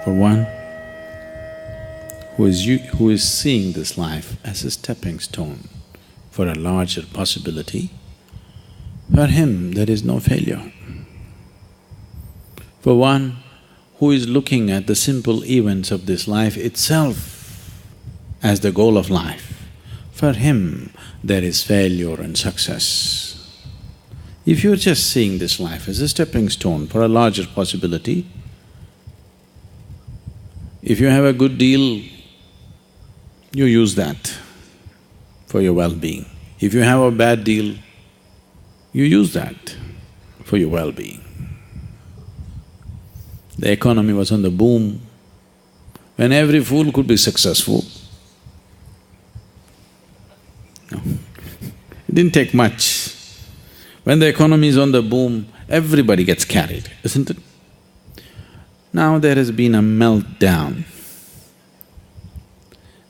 For one who is seeing this life as a stepping stone for a larger possibility, for him there is no failure. For one who is looking at the simple events of this life itself as the goal of life, for him there is failure and success. If you're just seeing this life as a stepping stone for a larger possibility, if you have a good deal, you use that for your well-being. If you have a bad deal, you use that for your well-being. The economy was on the boom, when every fool could be successful. No, it didn't take much. When the economy is on the boom, everybody gets carried, isn't it? Now there has been a meltdown.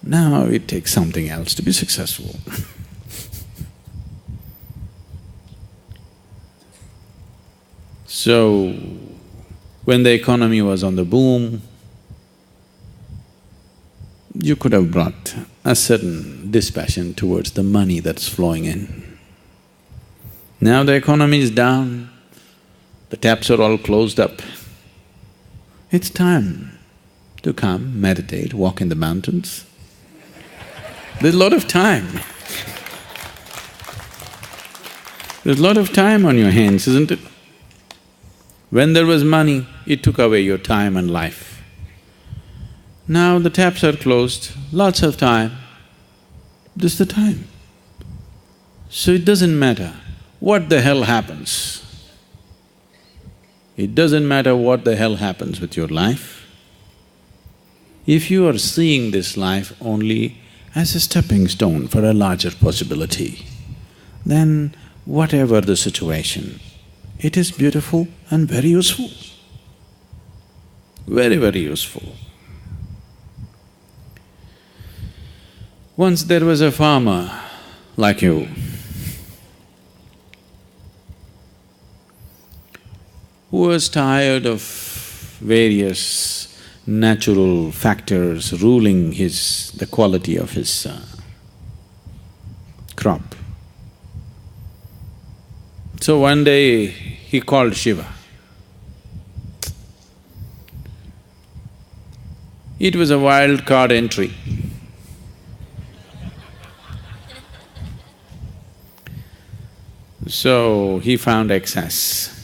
Now it takes something else to be successful. So, when the economy was on the boom, you could have brought a certain dispassion towards the money that's flowing in. Now the economy is down, the taps are all closed up. It's time to come, meditate, walk in the mountains. There's a lot of time. There's a lot of time on your hands, isn't it? When there was money, it took away your time and life. Now the taps are closed, lots of time, this is the time. So it doesn't matter what the hell happens. It doesn't matter what the hell happens with your life. If you are seeing this life only as a stepping stone for a larger possibility, then whatever the situation, it is beautiful and very useful, very, very useful. Once there was a farmer like you, who was tired of various natural factors ruling the quality of his crop. So one day he called Shiva. It was a wild card entry. So he found excess.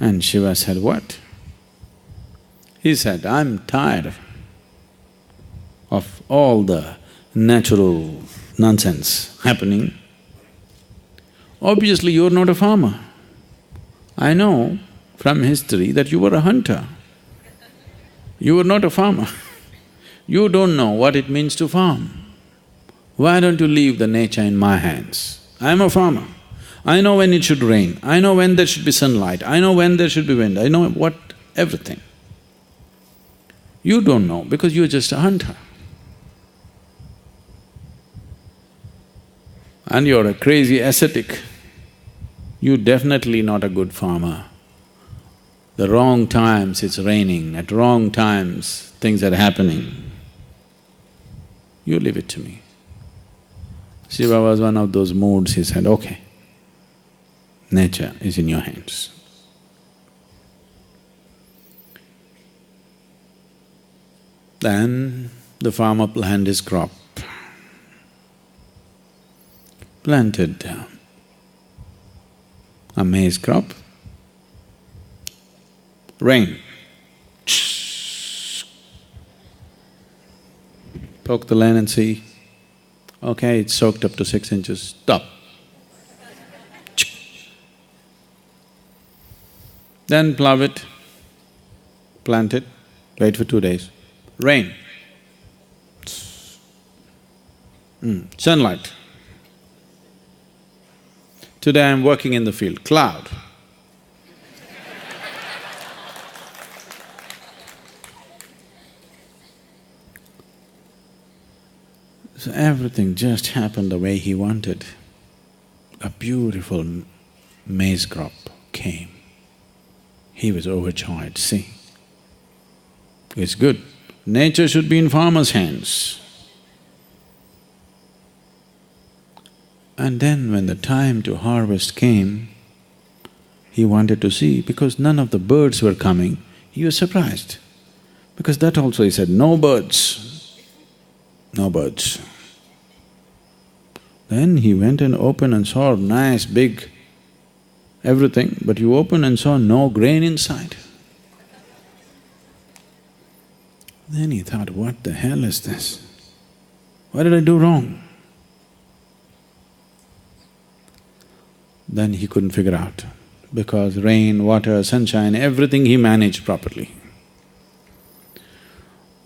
And Shiva said, what? He said, I'm tired of all the natural nonsense happening. Obviously, you're not a farmer. I know from history that you were a hunter. You were not a farmer. You don't know what it means to farm. Why don't you leave the nature in my hands? I'm a farmer. I know when it should rain, I know when there should be sunlight, I know when there should be wind, I know everything. You don't know because you're just a hunter. And you're a crazy ascetic. You're definitely not a good farmer. The wrong times it's raining, at wrong times things are happening. You leave it to me. Shiva was one of those moods, he said, okay, nature is in your hands. Then the farmer planted his crop, planted a maize crop, rain, poke the land and see, okay, it's soaked up to 6 inches, stop. Then plough it, plant it, wait for 2 days, rain, sunlight. Today I'm working in the field, cloud. So everything just happened the way he wanted. A beautiful maize crop came. He was overjoyed, see. It's good. Nature should be in farmer's hands. And then when the time to harvest came, he wanted to see, because none of the birds were coming, he was surprised. Because that also he said, no birds, no birds. Then he went and opened and saw nice big everything, but you opened and saw no grain inside. Then he thought, what the hell is this? What did I do wrong? Then he couldn't figure out, because rain, water, sunshine, everything he managed properly.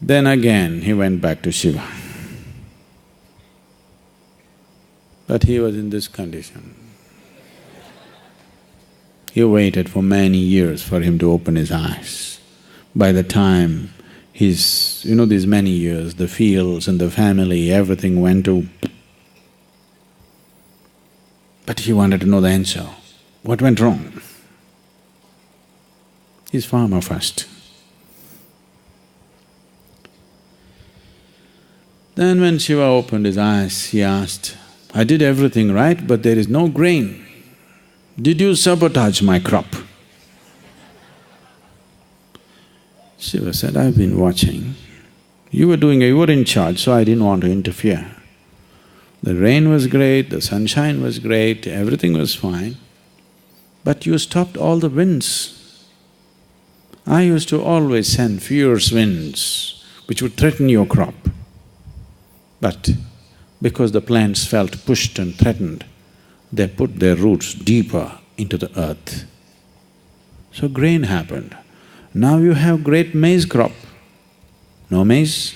Then again he went back to Shiva. But he was in this condition. He waited for many years for him to open his eyes. By the time these many years, the fields and the family, everything went to… But he wanted to know the answer. What went wrong? He's farmer first. Then when Shiva opened his eyes, he asked, I did everything right, but there is no grain. Did you sabotage my crop? Shiva said, I've been watching. You were in charge, so I didn't want to interfere. The rain was great, the sunshine was great, everything was fine, but you stopped all the winds. I used to always send fierce winds which would threaten your crop. But because the plants felt pushed and threatened, they put their roots deeper into the earth. So grain happened. Now you have great maize crop. No maize?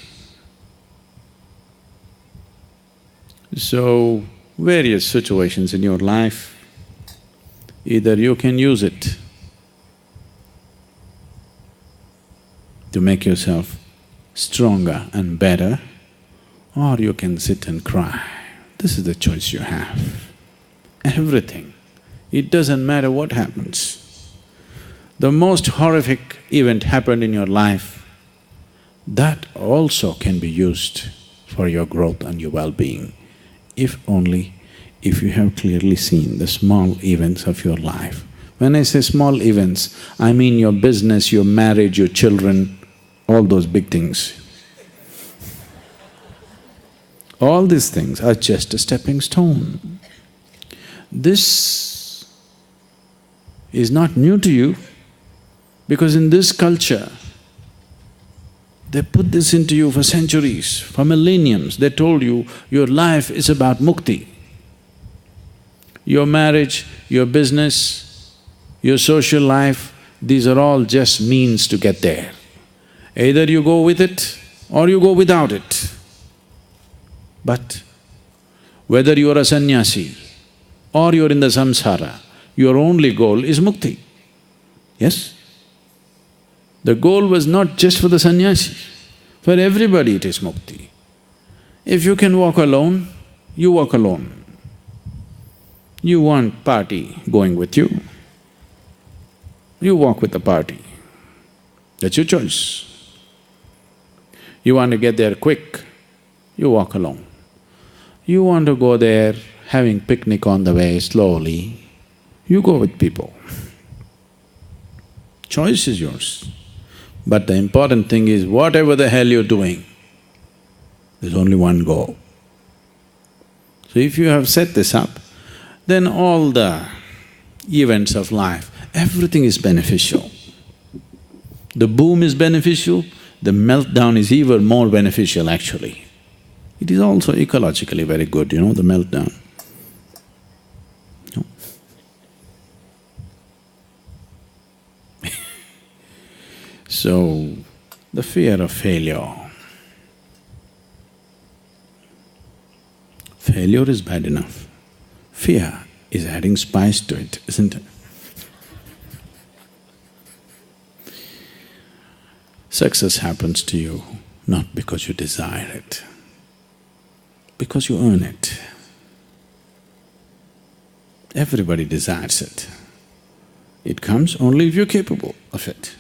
So, various situations in your life, either you can use it to make yourself stronger and better, or you can sit and cry. This is the choice you have. Everything. It doesn't matter what happens. The most horrific event happened in your life, that also can be used for your growth and your well-being, if you have clearly seen the small events of your life. When I say small events, I mean your business, your marriage, your children, all those big things. All these things are just a stepping stone. This is not new to you, because in this culture, they put this into you for centuries, for millenniums. They told you, your life is about mukti. Your marriage, your business, your social life, these are all just means to get there. Either you go with it or you go without it. But whether you are a sannyasi or you're in the samsara, your only goal is mukti. Yes? The goal was not just for the sannyasi, for everybody it is mukti. If you can walk alone, you walk alone. You want party going with you, you walk with the party. That's your choice. You want to get there quick, you walk alone. You want to go there having picnic on the way slowly, you go with people. Choice is yours. But the important thing is, whatever the hell you're doing, there's only one goal. So if you have set this up, then all the events of life, everything is beneficial. The boom is beneficial, the meltdown is even more beneficial actually. It is also ecologically very good, the meltdown. No? So, the fear of failure. Failure is bad enough. Fear is adding spice to it, isn't it? Success happens to you not because you desire it, because you earn it. Everybody desires it. It comes only if you're capable of it.